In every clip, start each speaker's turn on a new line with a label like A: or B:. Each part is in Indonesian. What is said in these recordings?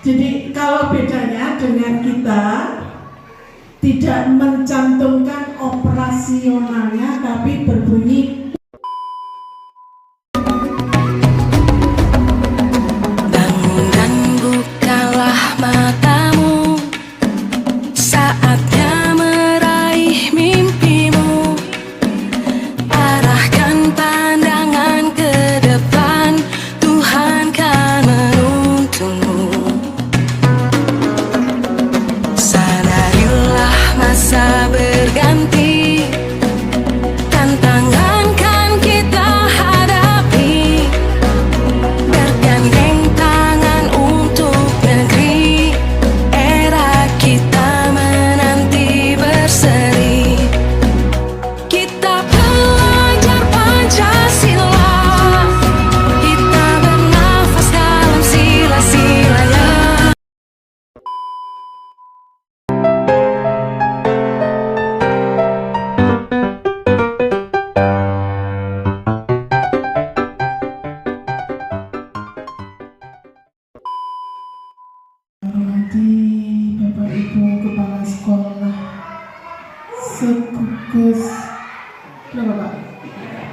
A: Jadi kalau bedanya dengan kita tidak mencantumkan operasionalnya tapi berbunyi
B: bangun dan bukalah matamu, saatnya meraih mimpimu, arahkan pandangan ke depan, Tuhan kan menuntunmu. Sadarilah masa berganti, tantangan kan kita hadapi, bergandeng tangan untuk negeri, era kita menanti berseri. Kita pelajar Pancasila, kita bernafas dalam sila-silanya.
A: Hormati Bapak Ibu Kepala Sekolah segugus berapa Pak?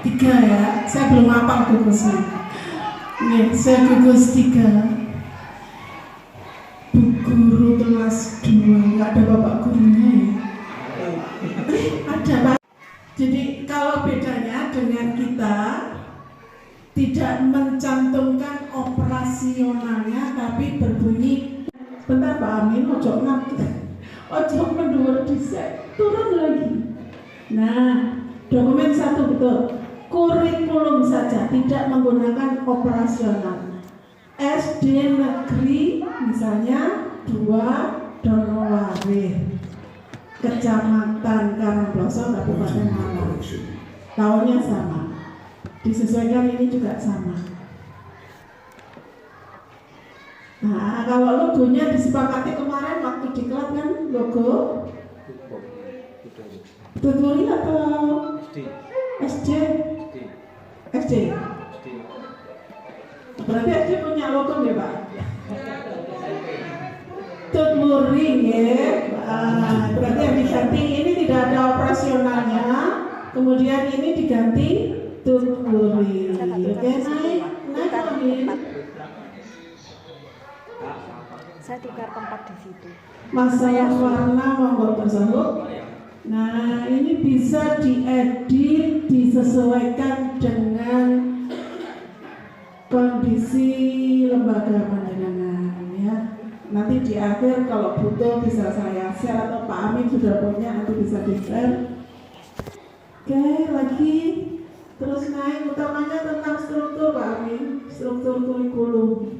A: 3 ya, saya belum hafal gugusnya. Nih, segugus 3 Bu Guru kelas 2, nggak ada Bapak gurunya ya? Ada Pak. Jadi kalau bedanya dengan kita tidak mencantumkan operasionalnya tapi berbunyi bentar Pak Amin, ojo mendur dhisik, turun lagi. Nah, dokumen 1 betul, kurikulum saja, tidak menggunakan operasional. SD negeri misalnya 2 Donowarir, Kecamatan Karangploso, Kabupaten Malang, tahunnya sama, disesuaikan ini juga sama. Nah, kalau logonya disepakati kemarin waktu diklat kan logo Tuturi atau SD? SD. Berarti SD punya logo ya Pak? Tuturi ya. Berarti yang diganti ini tidak ada operasionalnya. Kemudian ini diganti Tuturi. Oke, naik lagi.
C: Saya tukar tempat di situ.
A: Masalah warna monggo tersebut. Nah, ini bisa diedit, disesuaikan dengan kondisi lembaga pandangan ya. Nanti di akhir kalau butuh bisa saya share atau Pak Amin sudah punya, nanti bisa di share. Oke, lagi terus naik, utamanya tentang struktur Pak Amin, struktur kurikulum.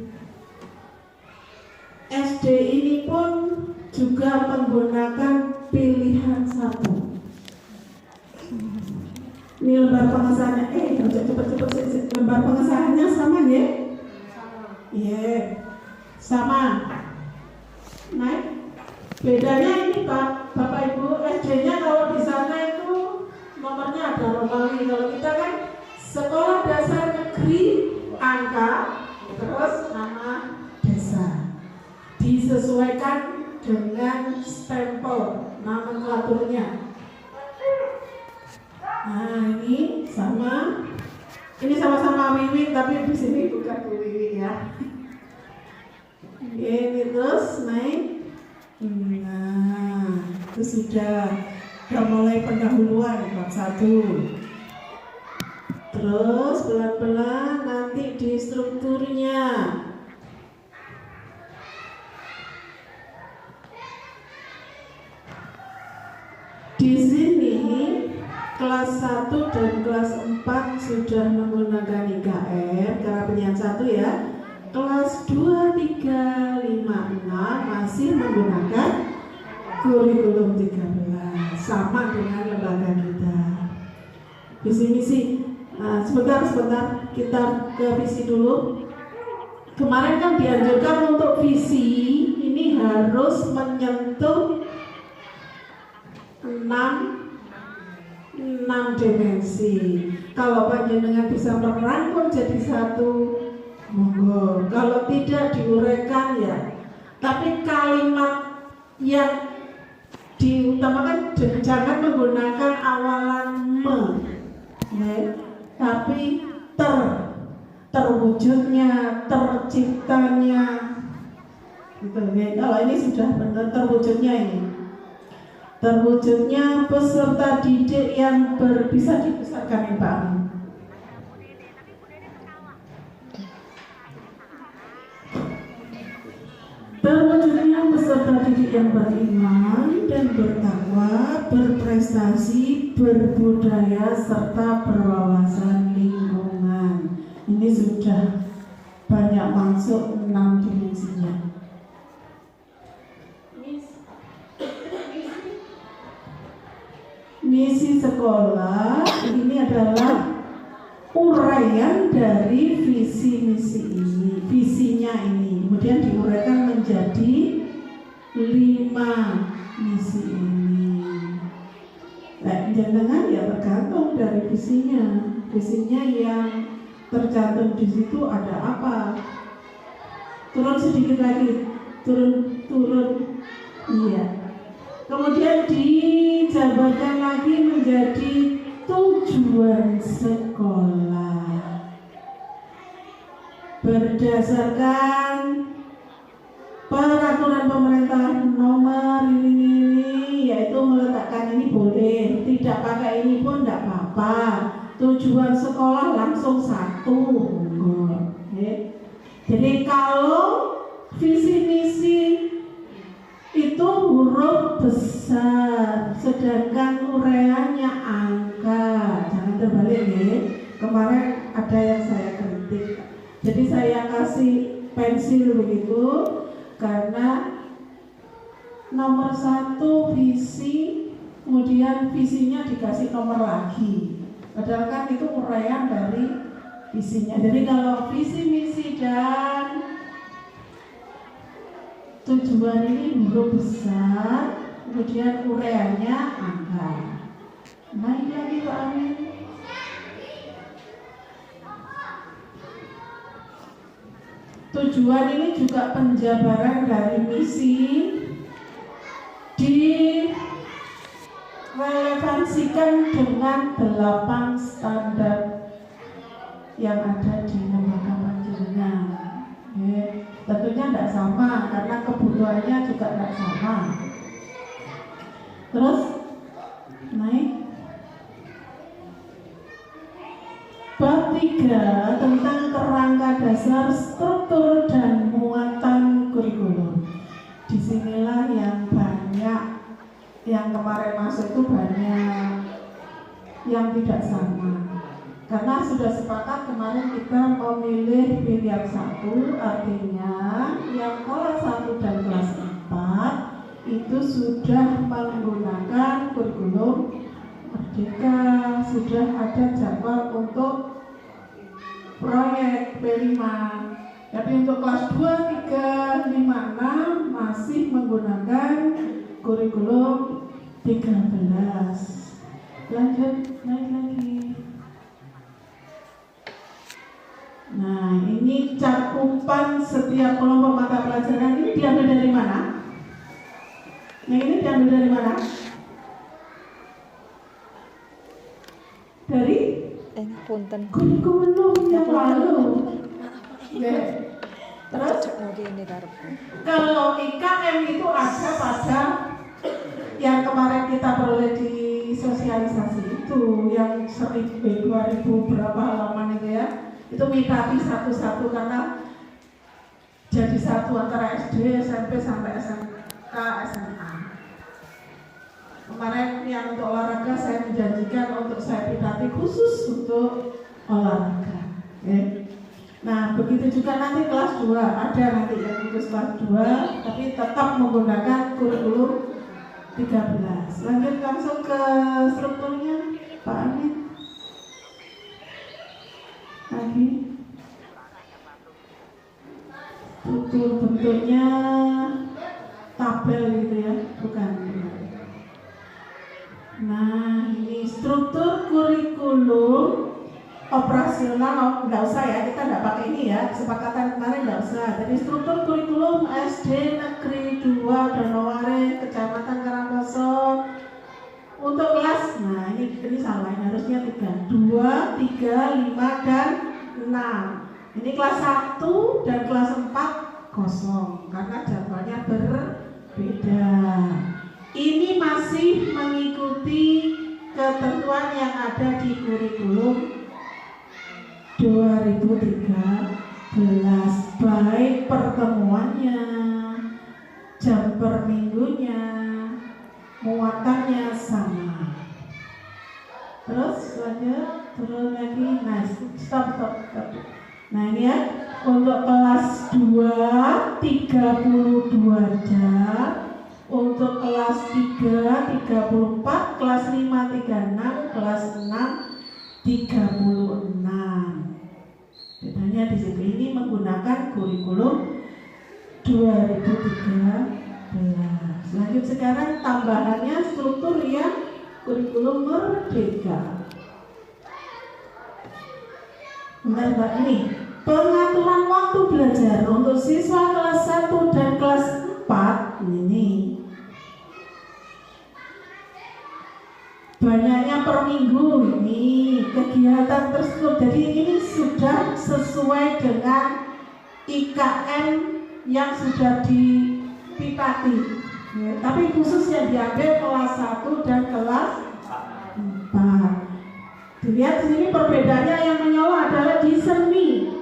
A: SD ini pun juga menggunakan pilihan 1. Ini lembar pengesahannya, cepet lembar pengesahannya sama ya? Iya, sama. Naik. Bedanya ini Pak, Bapak Ibu, SD-nya kalau di sana itu nomornya ada Romawi. Kalau kita kan sekolah dasar negeri, angka, terus nama desa. Disesuaikan dengan stempel nomenklaturnya. Nah, ini sama-sama Wiwi tapi di sini bukan Wiwi ya. Ini terus naik. Nah, itu sudah mulai pendahuluan bab 1. Terus pelan-pelan nanti di strukturnya. Di sini kelas 1 dan kelas 4 sudah menggunakan IKR karena pilihan 1 ya. Kelas 2, 3, 5, 6 masih menggunakan kurikulum 13 sama dengan lembaga kita. Visi misi. Nah, sebentar kita ke visi dulu. Kemarin kan dianjurkan untuk visi ini harus menyentuh 6 dimensi. Kalau panjenengan bisa merangkum jadi 1, monggo. Kalau tidak diuraikan ya Tapi kalimat yang diutamakan jangan menggunakan awalan me, ya, tapi terwujudnya, terciptanya, gitu ya. Kalau ini sudah benar terwujudnya ini, terwujudnya peserta didik yang bisa dibesarkan Pak Amin. Terwujudnya peserta didik yang beriman dan bertakwa, berprestasi, berbudaya, serta berwawasan lingkungan. Ini sudah banyak masuk 6 dimensinya. Misi sekolah ini adalah uraian dari visi misi ini, visinya ini, kemudian diuraikan menjadi 5 misi ini. Nah, jangan ya tergantung dari visinya yang tercantum di situ ada apa. Turun sedikit lagi, turun, iya. Kemudian dijabarkan lagi menjadi tujuan sekolah berdasarkan peraturan pemerintah nomor ini, yaitu meletakkan ini boleh, tidak pakai ini pun tidak apa-apa. Tujuan sekolah langsung 1. Okay. Jadi kalau visi misi itu huruf besar, sedangkan uraiannya angka. Jangan terbalik ya. Kemarin ada yang saya kritik. Jadi saya kasih pensil begitu karena nomor 1 visi, kemudian visinya dikasih nomor lagi. Padahal kan itu uraian dari visinya. Jadi kalau visi misi dan tujuan ini huruf besar, kemudian uraiannya angka. Naik lagi Pak Amin. Tujuan ini juga penjabaran dari misi, direlevansikan dengan 8 standar yang ada di lembaga panjenengan. Tentunya tidak sama karena kebutuhannya juga tidak sama. Terus naik bab 3 tentang kerangka dasar, struktur dan muatan kurikulum. Disinilah yang banyak, yang kemarin masuk itu banyak yang tidak sama. Karena sudah sepakat kemarin kita memilih pilihan 1, artinya yang kelas 1 dan kelas 4 itu sudah menggunakan kurikulum Merdeka, sudah ada jadwal untuk proyek P5. Tapi untuk kelas 2, 3, 5, 6 masih menggunakan kurikulum 13. Lanjut, naik lagi. Nah, ini cakupan setiap kelompok mata pelajaran ini diambil dari mana? Yang ini diambil dari mana? Dari
C: punten.
A: kurikulum yang lalu. Ya. Terus kalau IKM itu ada pada yang kemarin kita peroleh di sosialisasi itu, yang 2000 berapa halaman itu ya. Itu mitati satu-satu karena jadi satu antara SD, SMP sampai SMK, SMA. Kemarin yang untuk olahraga saya menjanjikan untuk saya pitati khusus untuk olahraga. Okay. Nah begitu juga nanti kelas 2 ada nanti yang khusus kelas 2 tapi tetap menggunakan kurikulum 13. Lanjut langsung ke strukturnya Pak Amin. Lagi struktur bentuknya tabel gitu ya, bukan. Nah ini struktur kurikulum operasional, nggak usah ya, kita nggak pakai ini ya, kesepakatan kemarin nggak usah. Jadi struktur kurikulum SD Negeri 2 Donowaring, Kecamatan Karangkoso. Untuk kelas, nah ini salah, ini harusnya 3, 2, 3, 5, dan 6. Ini kelas 1 dan kelas 4 kosong karena jadwalnya berbeda. Ini masih mengikuti ketentuan yang ada di kurikulum 2013, baik pertemuannya, jam per minggunya, muatannya sama. Terus turun lagi, nah stop. Nah ini ya, untuk kelas 2 32 jam, untuk kelas 3 34, kelas 5 36, kelas 6 36. Bedanya di situ, ini menggunakan kurikulum 2013. Lanjut sekarang tambahannya struktur yang kurikulum merdeka. Bentar Mbak, ini pengaturan waktu belajar untuk siswa kelas 1 dan kelas 4 ini. Banyaknya per minggu ini kegiatan tersebut, jadi ini sudah sesuai dengan IKM yang sudah dipitati ya, tapi khusus yang diambil kelas 1 dan kelas 4. Dilihat di sini perbedaannya, yang menyala adalah di seni.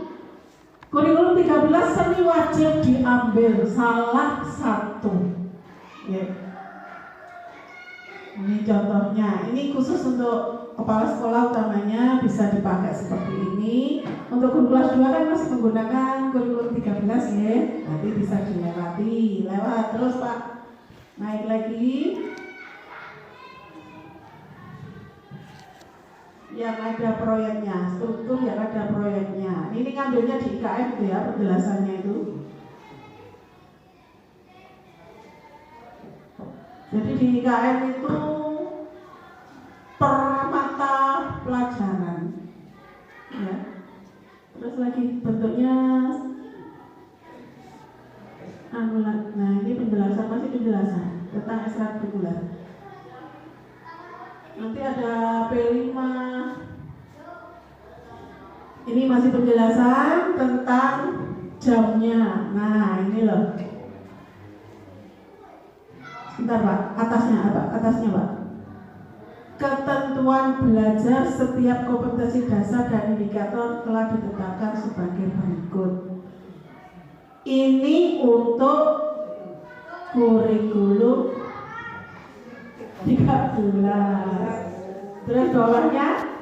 A: Kurikulum 13 seni wajib diambil salah satu ya. Ini contohnya, ini khusus untuk kepala sekolah utamanya bisa dipakai seperti ini. Untuk guru kelas 2 kan masih menggunakan kurikulum 13 ya. Nanti bisa dilewati, lewat terus Pak. Naik lagi. Yang ada proyeknya, struktur yang ada proyeknya. Ini ngambilnya di IKM tuh ya, penjelasannya itu. Jadi di IKM itu per mata pelajaran ya. Terus lagi bentuknya angular. Nah ini penjelasan, masih penjelasan tentang ekstrakurikuler. Nanti ada P5. Ini masih penjelasan tentang jamnya. Nah ini loh. Sebentar Pak, atasnya Pak. Ketentuan belajar setiap kompetensi dasar dan indikator telah ditetapkan sebagai berikut. Ini untuk kurikulum 13. Terus bawahnya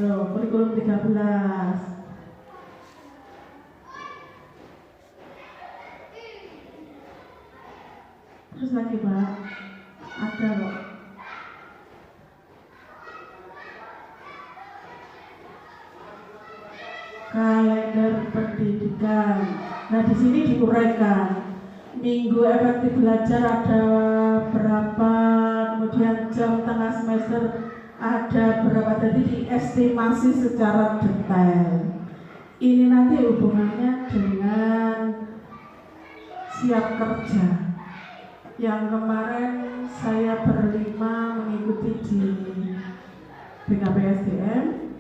A: kurikulum 13. Terus lagi Pak, ada loh. Kalender pendidikan. Nah di sini diuraikan minggu efektif belajar ada berapa, kemudian jam tengah semester ada berapa. Jadi diestimasi secara detail. Ini nanti hubungannya dengan siap kerja. Yang kemarin saya berlima mengikuti di BKPSDM.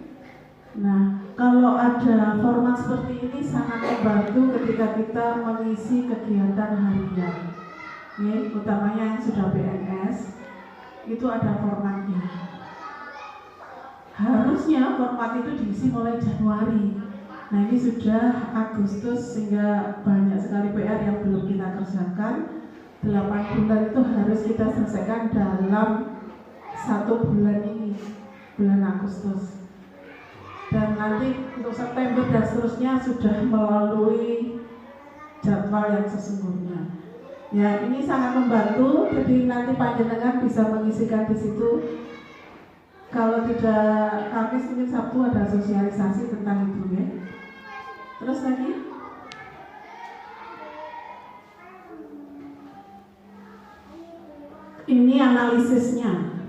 A: Nah, kalau ada format seperti ini sangat membantu ketika kita mengisi kegiatan harian. Ini utamanya yang sudah PNS, itu ada formatnya. Harusnya format itu diisi mulai Januari. Nah, ini sudah Agustus sehingga banyak sekali PR yang belum kita kerjakan. 8 bulan itu harus kita selesaikan dalam 1 bulan ini, bulan Agustus. Dan nanti untuk September dan seterusnya sudah melalui jadwal yang sesungguhnya. Ya, ini sangat membantu. Jadi nanti panjenengan bisa mengisikan di situ. Kalau tidak Kamis mungkin Sabtu ada sosialisasi tentang itu ya. Terus lagi. Ini analisisnya,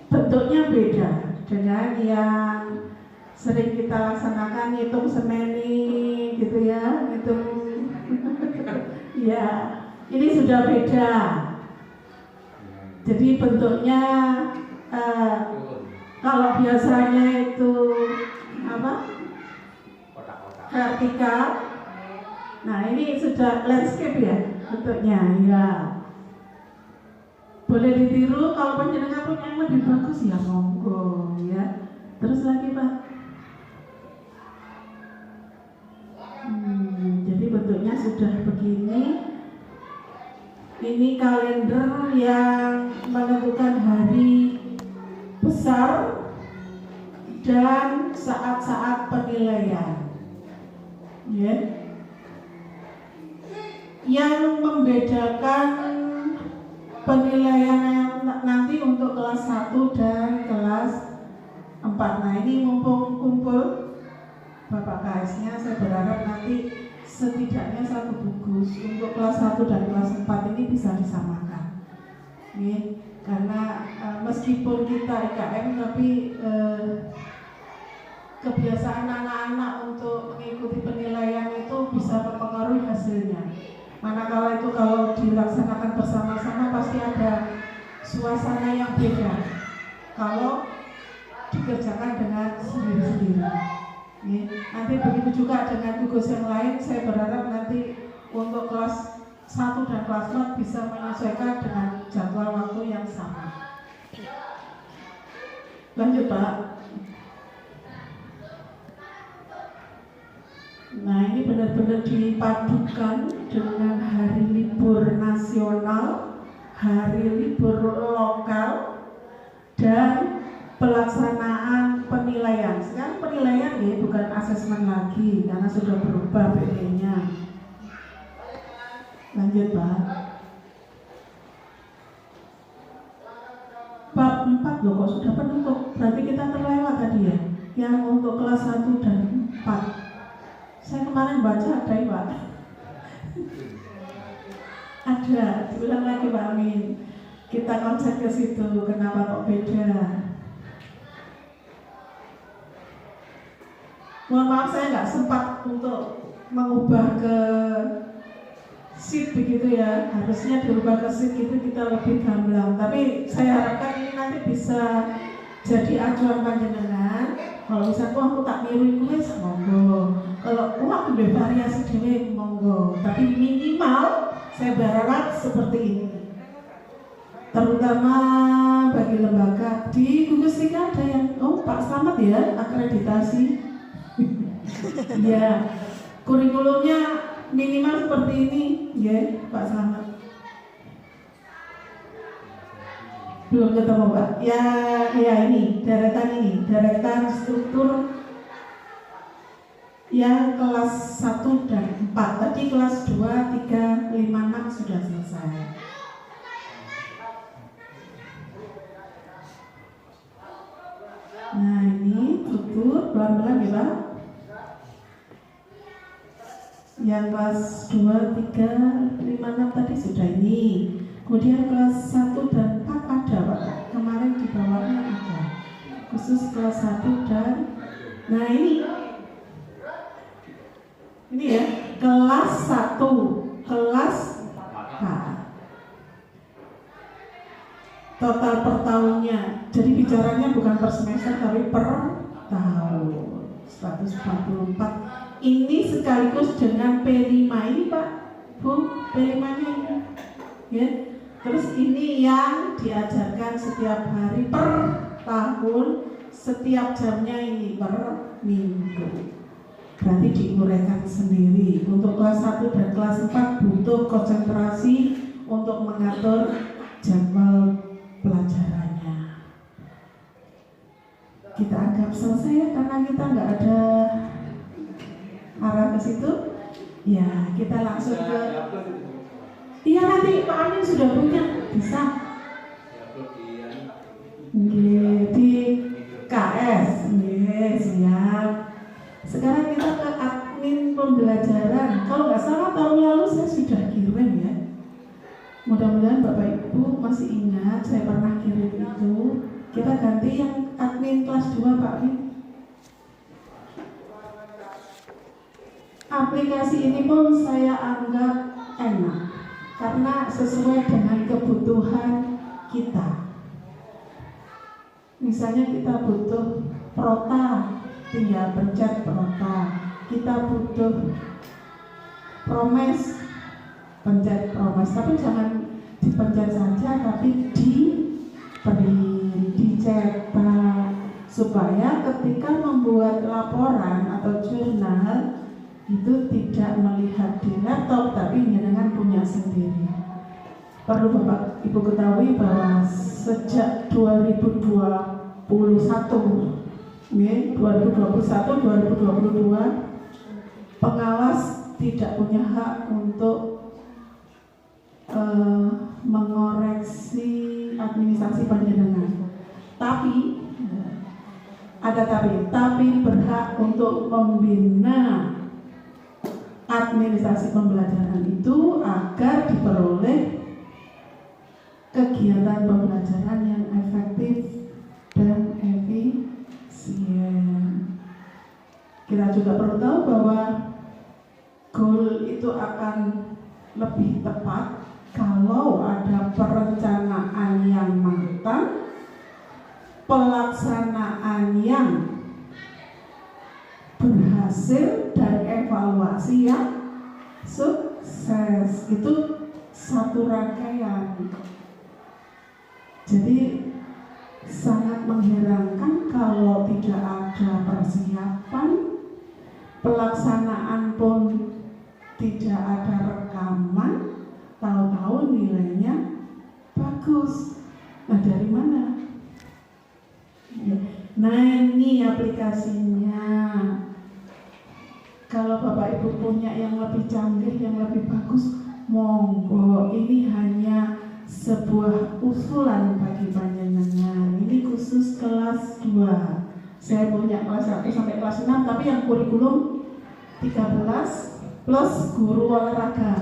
A: bentuknya beda dengan yang sering kita laksanakan, ngitung semeni gitu ya, ngitung Ya, ini sudah beda. Jadi bentuknya kalau biasanya itu apa? Vertikal. Nah, ini sudah landscape ya bentuknya. Ya. Boleh ditiru kalau panjenengan punya yang lebih bagus ya monggo ya. Terus lagi Pak. Jadi bentuknya sudah begini. Ini kalender yang menentukan hari besar dan saat-saat penilaian. Ya. Yang membedakan penilaian nanti untuk kelas 1 dan kelas 4. Nah, ini mumpung kumpul Bapak KS-nya, saya berharap nanti setidaknya 1 buku untuk kelas 1 dan kelas 4 ini bisa disamakan. Nih, karena meskipun kita IKM tapi kebiasaan anak-anak untuk mengikuti penilaian itu bisa mempengaruhi hasilnya. Manakala itu kalau dilaksanakan bersama-sama pasti ada suasana yang beda kalau dikerjakan dengan sendiri-sendiri. Nanti begitu juga dengan tugas yang lain. Saya berharap nanti untuk kelas 1 dan kelas 4 bisa menyesuaikan dengan jadwal waktu yang sama. Lanjut Pak. Nah, ini benar-benar dipadukan dengan hari libur nasional, hari libur lokal, dan pelaksanaan penilaian. Sekarang penilaian ya bukan asesmen lagi karena sudah berubah PP-nya. Lanjut Pak. Bab 4 loh kok sudah penutup. Berarti kita terlewat tadi ya. Yang untuk kelas 1 dan 4. Saya kemarin baca ada ya Pak. Ada, diulang lagi Pak Amin. Kita konsep ke situ, kenapa kok beda. Mohon maaf saya nggak sempat untuk mengubah ke sheet begitu ya. Harusnya dirubah ke sheet itu kita lebih gamblang. Tapi saya harapkan ini nanti bisa jadi acuan panjenengan. Kalau misalnya aku tak niru itu monggo. Kalau aku udah variasi dewe monggo. Tapi minimal saya berharap seperti ini. Terutama bagi lembaga di gugus tiga ada yang Pak Slamet ya akreditasi. Ya, kurikulumnya minimal seperti ini ya Pak Slamet. Belum ketemu Pak. Ya ini deretan struktur yang kelas 1 dan 4. Tadi kelas 2, 3, 5, 6 sudah selesai. Nah ini struktur pelan-pelan ya Pak. Yang kelas 2, 3, 5, 6 tadi sudah ini. Kemudian kelas 1 dan 4 ada Pak. Kemarin di bawahnya ada. Khusus kelas 1 dan nah ini ya kelas 1, kelas total per tahunnya. Jadi bicaranya bukan per semester tapi per tahun. 144. Ini sekaligus dengan P5 ini Pak Bu, P5-nya ini ya. Terus ini yang diajarkan setiap hari per tahun, setiap jamnya ini per minggu. Berarti diuraikan sendiri. Untuk kelas 1 dan kelas 4 butuh konsentrasi untuk mengatur jadwal pelajarannya. Kita anggap selesai ya, karena kita nggak ada arah ke situ. Ya, kita langsung ke. Iya nanti Pak Amin sudah punya, bisa. Di KS, siap. Sekarang kita ke admin pembelajaran. Kalau nggak salah tahun lalu saya sudah kirim ya. Mudah-mudahan Bapak Ibu masih ingat saya pernah kirim itu. Kita ganti yang admin kelas 2 Pak Amin. Aplikasi ini pun saya anggap enak karena sesuai dengan kebutuhan kita. Misalnya kita butuh prota, tinggal pencet prota. Kita butuh promes, pencet promes. Tapi jangan dipencet saja, tapi dicetak supaya ketika membuat laporan atau jurnal itu tidak melihat di laptop, tapi dengan punya sendiri. Perlu Bapak Ibu ketahui bahwa sejak 2021, 2022, pengawas tidak punya hak untuk mengoreksi administrasi panjenengan. Tapi berhak untuk membina administrasi pembelajaran itu agar diperoleh kegiatan pembelajaran yang efektif dan efisien. Kita juga perlu tahu bahwa goal itu akan lebih tepat kalau ada perencanaan yang matang, pelaksanaan yang berhasil, dan evaluasi yang sukses. Itu satu rangkaian. Jadi sangat mengherankan kalau tidak ada persiapan, pelaksanaan pun tidak ada rekaman, tahu-tahu nilainya bagus. Nah, dari mana? Nah, ini aplikasinya. Kalau Bapak Ibu punya yang lebih canggih, yang lebih bagus, monggo. Ini hanya sebuah usulan bagi panjenengan. Ini khusus kelas 2. Saya punya kelas 1 sampai kelas 6, tapi yang kurikulum 13 plus guru olahraga.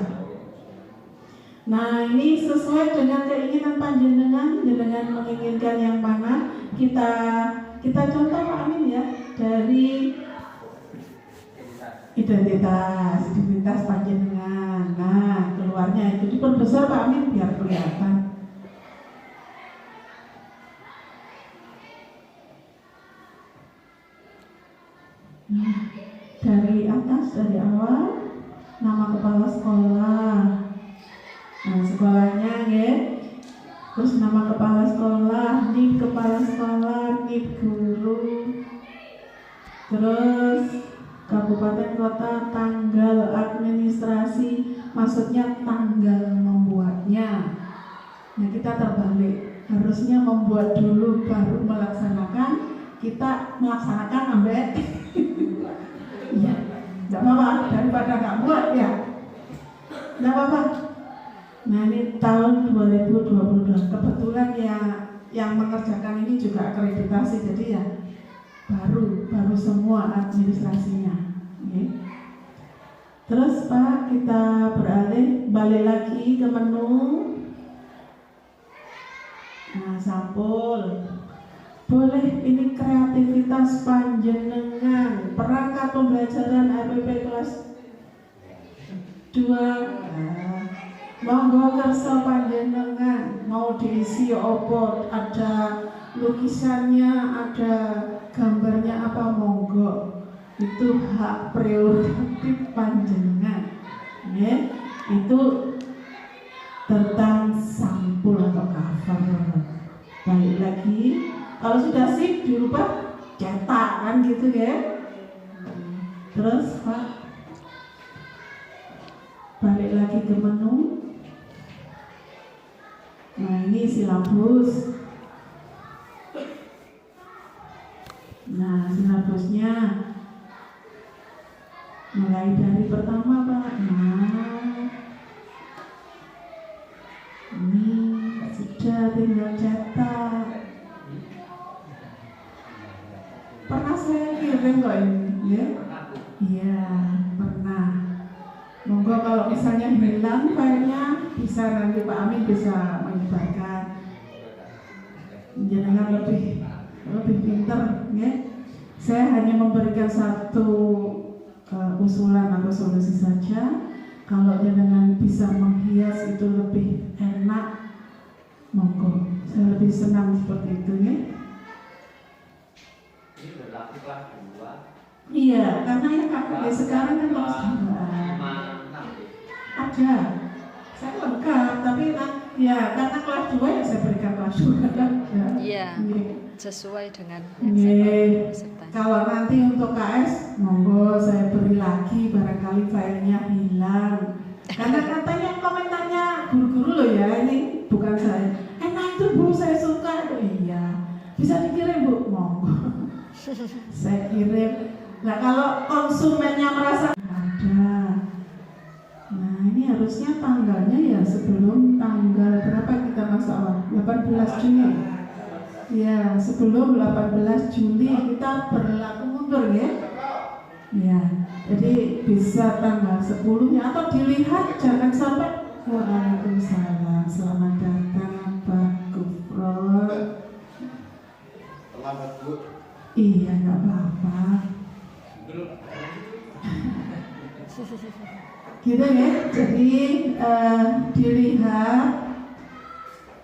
A: Nah, ini sesuai dengan keinginan panjenengan. Jenengan menginginkan yang mana? Kita contoh Pak Amin ya, dari identitas panjenengan. Nah, keluarnya itu diperbesar Pak Amin biar kelihatan. Nah, dari atas, dari awal, nama kepala sekolah. Nah, sekolahnya ya. Terus nama kepala sekolah, NIP kepala sekolah, NIP guru. Terus kabupaten kota, tanggal administrasi, maksudnya tanggal membuatnya. Nah, kita terbalik. Harusnya membuat dulu baru melaksanakan. Kita melaksanakan ambek iya, enggak apa-apa, daripada enggak buat ya. Enggak apa-apa. Nah, ini tahun 2022. Kebetulan ya yang mengerjakan ini juga akreditasi, jadi ya baru semua administrasinya. Okay. Terus Pak, kita balik lagi ke menu. Nah, sampul. Boleh, ini kreativitas panjenengan. Perangkat pembelajaran RPP kelas 2. Monggo kersa panjenengan mau diisi opo, ada lukisannya, ada gambarnya apa, monggo. Itu hak prerogatif panjenengan. Ya, itu tentang sampul atau cover. Balik lagi, kalau sudah sip dirubah cetak kan gitu ya. Terus Pak, balik lagi ke menu. Nah, ini silabus. Nah, silabusnya mulai dari pertama Pak. Nah, ini sudah tinggal cetak. Pernah saya kirim kok ini, ya? Iya, pernah. Monggo kalau misalnya hilang filenya, bisa nanti Pak Amin bisa menyebarkan. Jangan lebih pintar, ya. Saya hanya memberikan satu usulan atau solusi saja. Kalau dengan bisa menghias itu lebih enak, monggo. Saya lebih senang seperti itu ya.
D: Ini berlaku kelas 2.
A: Iya, karena yang KKD sekarang kan kelas 2. Ada. Saya lengkap, tapi ya karena kelas 2 ya saya berikan kelas 2.
C: Iya.
A: Iya.
C: Sesuai dengan
A: Iya.
C: pesertanya.
A: Kalau nanti untuk KS, monggo saya beri lagi, barangkali filenya hilang. Karena katanya komentarnya guru-guru loh ya, ini bukan saya. Enak itu Bu, saya suka. Oh, iya, bisa dikirim Bu, monggo. Saya kirim. Nah kalau konsumennya merasa ada, nah ini harusnya tanggalnya ya sebelum tanggal berapa kita masuk awal? 18 Juni. Ya, sebelum 18 Juli kita berlaku mundur ya. Ya, jadi bisa tanggal 10-nya atau dilihat, jangan sampai. Waalaikumsalam, selamat datang Pak Gufron.
D: Selamat Bu.
A: Iya, nggak apa-apa. Gitu ya, jadi dilihat.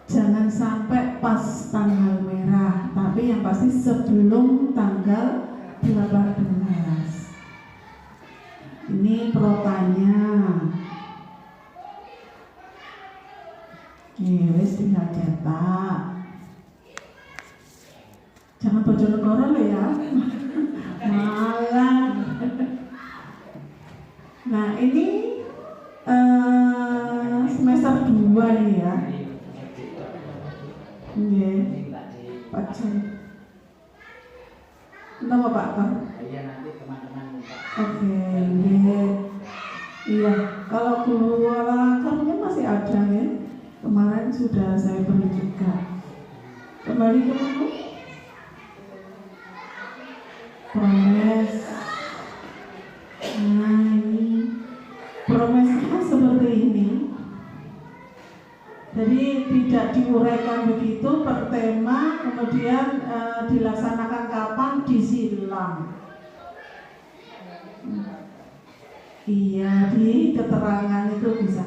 A: Jangan sampai pas tanggal merah, tapi yang pasti sebelum tanggal 18. Ini protanya. Wes tinggal cetak. Jangan Bojonegoro loh ya. Malang. Nah ini semester 2 ini ya. Iya, Pak Jan. Nama Pak Pak.
D: Iya, nanti teman-teman minta.
A: Oke, iya. Iya, kalau guru olahraganya masih ada ya. Kemarin sudah saya beri juga. Kembali ke buku. Promes. Nah ini promesnya seperti ini. Jadi tidak diuraikan begitu per tema, kemudian dilaksanakan kapan, disilang. Iya, di keterangan itu bisa.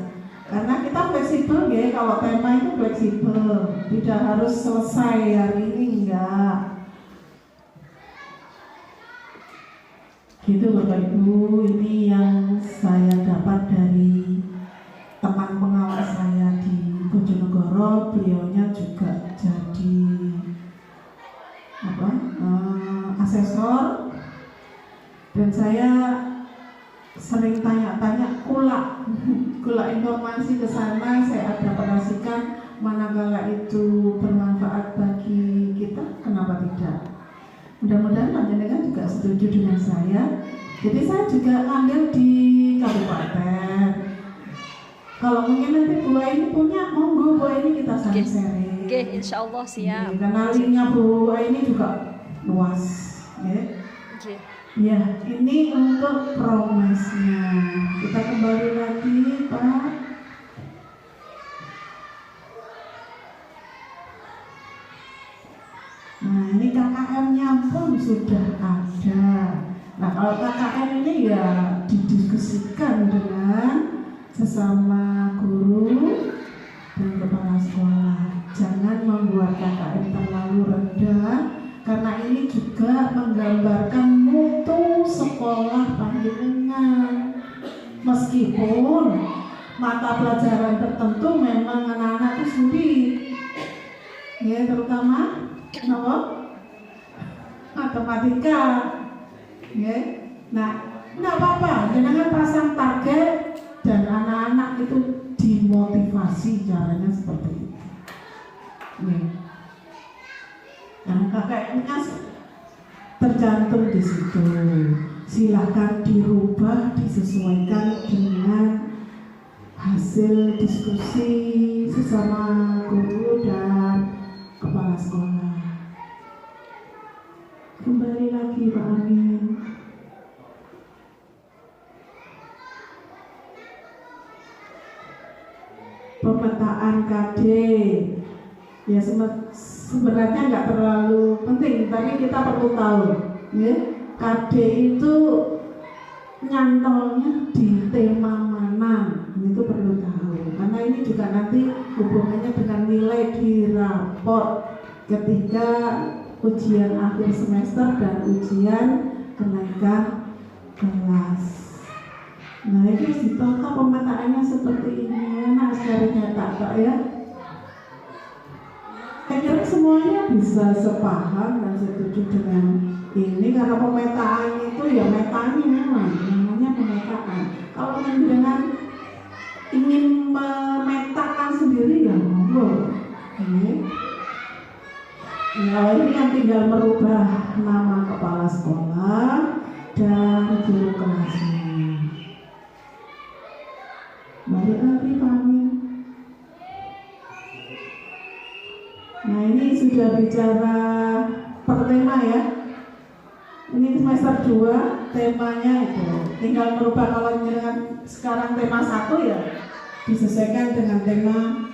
A: Karena kita fleksibel ya, kalau tema itu fleksibel, tidak harus selesai hari ini, enggak. Gitu Bapak Ibu, ini yang saya dapat dari teman pengawas saya di Bojonegoro. Beliaunya juga jadi asesor, dan saya sering tanya-tanya kula informasi ke sana, saya adaptasikan manakala itu bermanfaat bagi kita, kenapa tidak? Mudah-mudahan panjenengan juga setuju dengan saya. Jadi saya juga ambil di kabupaten. Kalau mungkin nanti Bu Aini punya, monggo Bu Aini kita saling sharing.
C: Oke, insya Allah siap.
A: Karena linknya Bu Aini juga luas.
C: Oke.
A: Ya, ini untuk promesnya. Kita kembali lagi, Pak. Nah, ini KKM-nya pun sudah ada. Nah, kalau KKM ini ya didiskusikan dengan sesama guru dan kepala sekolah. Jangan membuat KKM terlalu rendah, karena ini juga menggambarkan mutu sekolah panjenengan. Meskipun mata pelajaran tertentu memang anak-anak itu sulit, ya terutama matematika, ya. Nah, nggak apa-apa, jangan pasang target dan anak-anak itu dimotivasi, caranya seperti itu. Nah, KKM-nya tercantum di situ. Silakan dirubah, disesuaikan dengan hasil diskusi sesama guru dan kepala sekolah. Kembali lagi Pak Amin. Pemetaan KD ya sebenarnya nggak terlalu penting, tapi kita perlu tahu ya, KD itu nyantolnya di tema mana. itu perlu tahu karena ini juga nanti hubungannya dengan nilai di raport ketika ujian akhir semester dan ujian kenaikan kelas. Nah itu ditata pemetaannya seperti ini, enak sekali nyetak Pak ya. Saya kira semuanya bisa sepaham dan setuju dengan ini karena pemetaan itu ya metani memang namanya pemetaan. Kalau dengan ingin memetakan sendiri ya monggo. Nah ini yang tinggal merubah nama kepala sekolah dan guru kelasnya. Balik lagi Pak Amin. Nah ini sudah bicara per tema ya. Ini semester 2 temanya itu tinggal merubah kalau dengan sekarang tema 1 ya disesuaikan dengan tema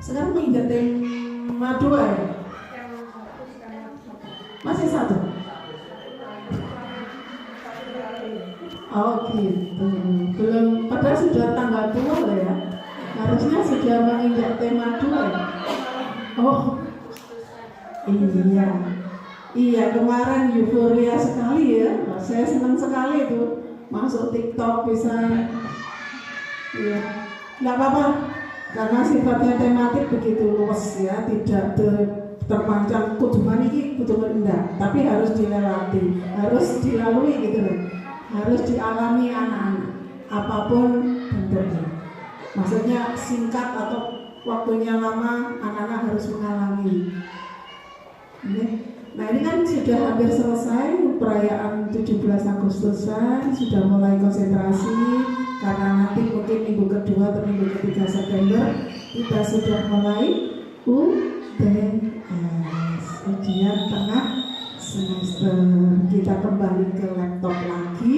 A: sekarang menginjak tema 2 ya. Masih 1. Oh gitu. Belum padahal sudah tanggal 2 loh ya. Harusnya sudah menginjak tema 2 ya. Oh iya. Iya kemarin euforia sekali ya. Saya senang sekali itu masuk TikTok bisa. Iya. Nggak apa-apa karena sifatnya tematik begitu luas ya, tidak terpanjang kuduman ini kuduman enggak, tapi harus dilewati, harus dilalui gitu loh, harus dialami anak-anak apapun bentuknya. Maksudnya singkat atau waktunya lama, anak-anak harus mengalami. Nah ini kan sudah hampir selesai perayaan 17 Agustusan, sudah mulai konsentrasi karena nanti mungkin minggu kedua atau minggu ketiga September kita sudah mulai UTS, ujian tengah semester. Kita kembali ke laptop lagi,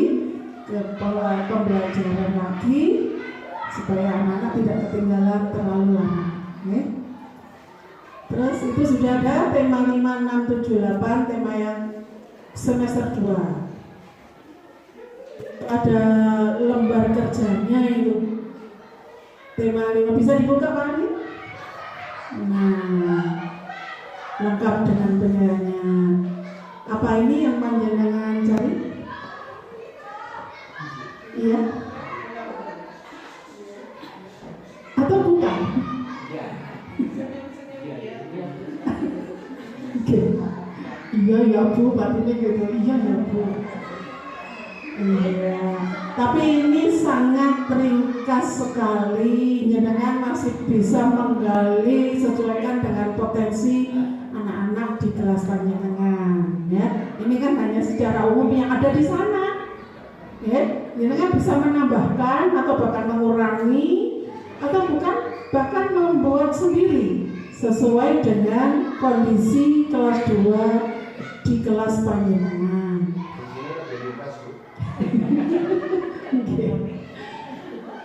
A: ke pembelajaran lagi supaya anak-anak tidak ketinggalan terlalu lama. Terus itu sudah ada tema 5, 6, 7, 8, tema yang semester 2. Ada lembar kerjanya itu. Tema 5 bisa dibuka Pak Andi? Nah, lengkap dengan penilaiannya. Apa ini yang panjenengan cari? Iya? Atau bukan? Iya ya Bu, batinnya gitu. Iya ya Bu. Iya. Tapi ini sangat ringkas sekali. Jenengan masih bisa menggali sesuaikan dengan potensi anak-anak di kelas panjenengan. Ya, ini kan hanya secara umum yang ada di sana. Ya, jenengan bisa menambahkan atau bahkan mengurangi atau bahkan membuat sendiri sesuai dengan kondisi kelas 2 di kelas panjenengan.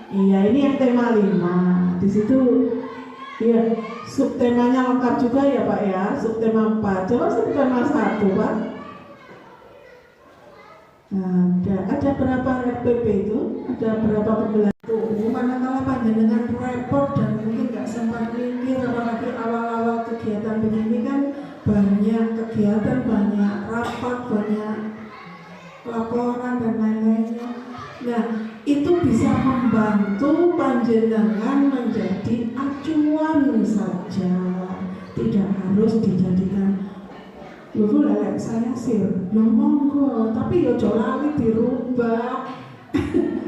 A: Iya, ini yang tema 5. Di situ ya subtemanya lengkap juga ya Pak ya, subtema 4. Coba subtema 1 Pak. Ada berapa RPP itu? Ada berapa pembelajaran? Manakala panjenengan repot dan mungkin nggak sempat mikir, apalagi awal-awal kegiatan begini kan banyak kegiatan, banyak rapat, banyak laporan dan lain-lainnya. Nah, itu bisa membantu panjenengan menjadi acuan saja, tidak harus dijadikan Bu lelek saya sir, ya monggo, tapi ya lali dirubah.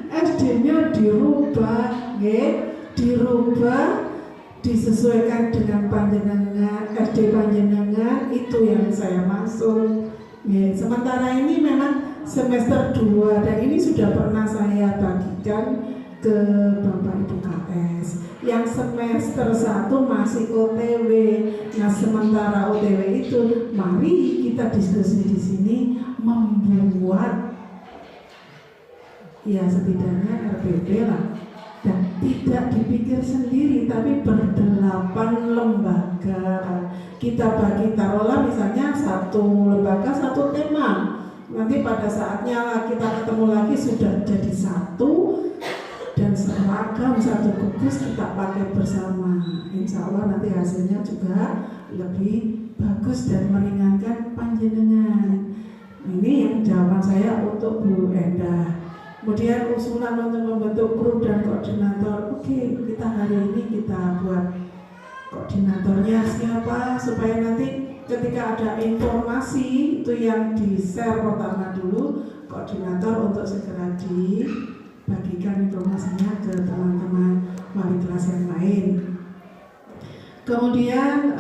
A: SD-nya dirubah, dirubah, disesuaikan dengan panjenengan, SD panjenengan, itu yang saya maksud. Sementara ini memang semester 2 dan ini sudah pernah saya bagikan ke Bapak Ibu KS. Yang semester 1 masih OTW. Nah, sementara OTW itu, mari kita diskusi di sini membuat ya setidaknya RPP lah, dan tidak dipikir sendiri tapi berdelapan lembaga. Kita bagi taruhlah misalnya satu lembaga satu tema, nanti pada saatnya kita ketemu lagi sudah jadi satu dan seragam seragam satu gugus kita pakai bersama. Insya Allah nanti hasilnya juga lebih bagus dan meringankan panjenengan. Ini yang jawaban saya untuk Bu Endah. Kemudian usulan untuk membentuk kru dan koordinator. Oke, kita hari ini kita buat koordinatornya siapa, supaya nanti ketika ada informasi itu yang di-share pertama dulu, koordinator untuk segera dibagikan informasinya ke teman-teman wali kelas yang lain. Kemudian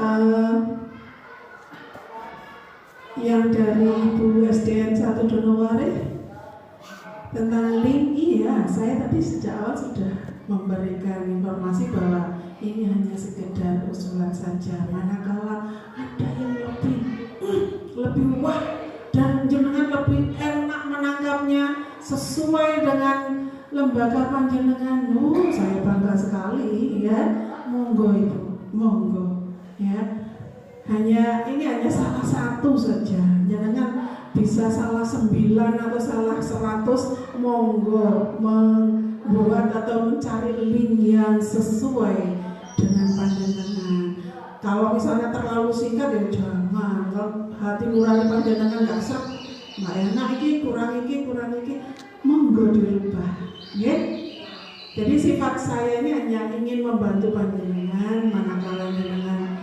A: yang dari Ibu SDN 1 Donoware tentang link, iya saya tadi sejak awal sudah memberikan informasi bahwa ini hanya sekedar usulan saja. Manakala ada yang lebih wah dan jenengan lebih enak menangkapnya sesuai dengan lembaga panjenengan, saya bangga sekali ya. Monggo Ibu, monggo ya. Ini hanya salah satu saja. Jangan bisa salah 9 atau salah 100, monggo membuat atau mencari link yang sesuai dengan panjenengan. Kalau misalnya terlalu singkat ya jangan. Kalau hati nurani panjenengan nggak serp, nggak enak kurang iki, monggo dirubah. Ya. Jadi sifat saya ini hanya ingin membantu panjenengan. Manakala panjenengan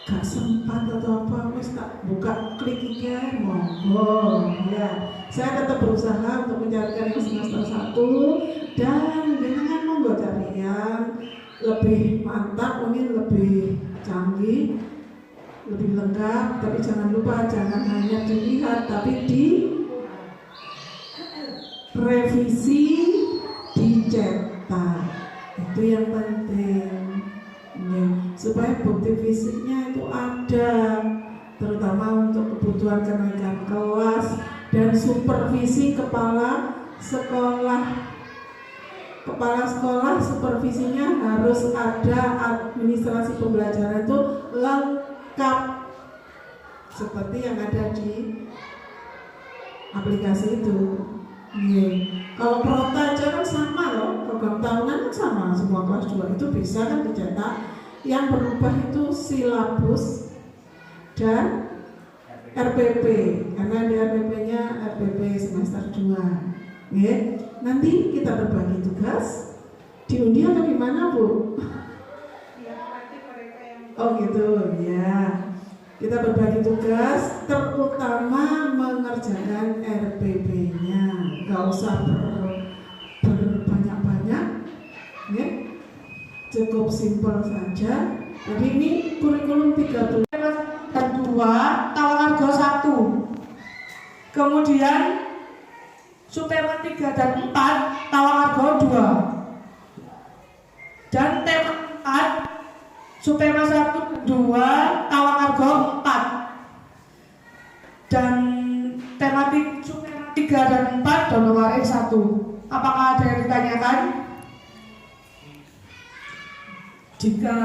A: gak sempat atau apa, wis tak buka klik iki monggo ya. Saya tetap berusaha untuk mencarikan yang semester 1 dan dengan monggo cari yang lebih mantap, mungkin lebih canggih, lebih lengkap. Tapi jangan lupa, jangan hanya dilihat tapi direvisi, dicetak. Itu yang penting. Supaya bukti fisiknya itu ada, terutama untuk kebutuhan kenaikan kelas dan supervisi kepala sekolah. Kepala sekolah supervisinya harus ada, administrasi pembelajaran itu lengkap seperti yang ada di aplikasi itu. Kalau prota aja kan sama loh, program tahunan kan sama, semua kelas 2 itu bisa kan dicetak. Yang berubah itu silabus dan RPP, karena di RPP-nya RPP semester 2. Nanti kita berbagi tugas, diundi atau gimana Bu? Oh gitu ya. Kita berbagi tugas, terutama mengerjakan RPP-nya. Gak usah berbanyak-banyak, ya. Cukup simpel saja. Jadi ini kurikulum 13 dan 2, Tawakargo 1. Kemudian Supema 3 dan 4, Tawakargo 2. Dan tema 4, Supema 1 dan 2, Tawakargo 4. Dan tema Supema 3 dan 4, Donoware 1. Apakah ada yang ditanyakan? Jika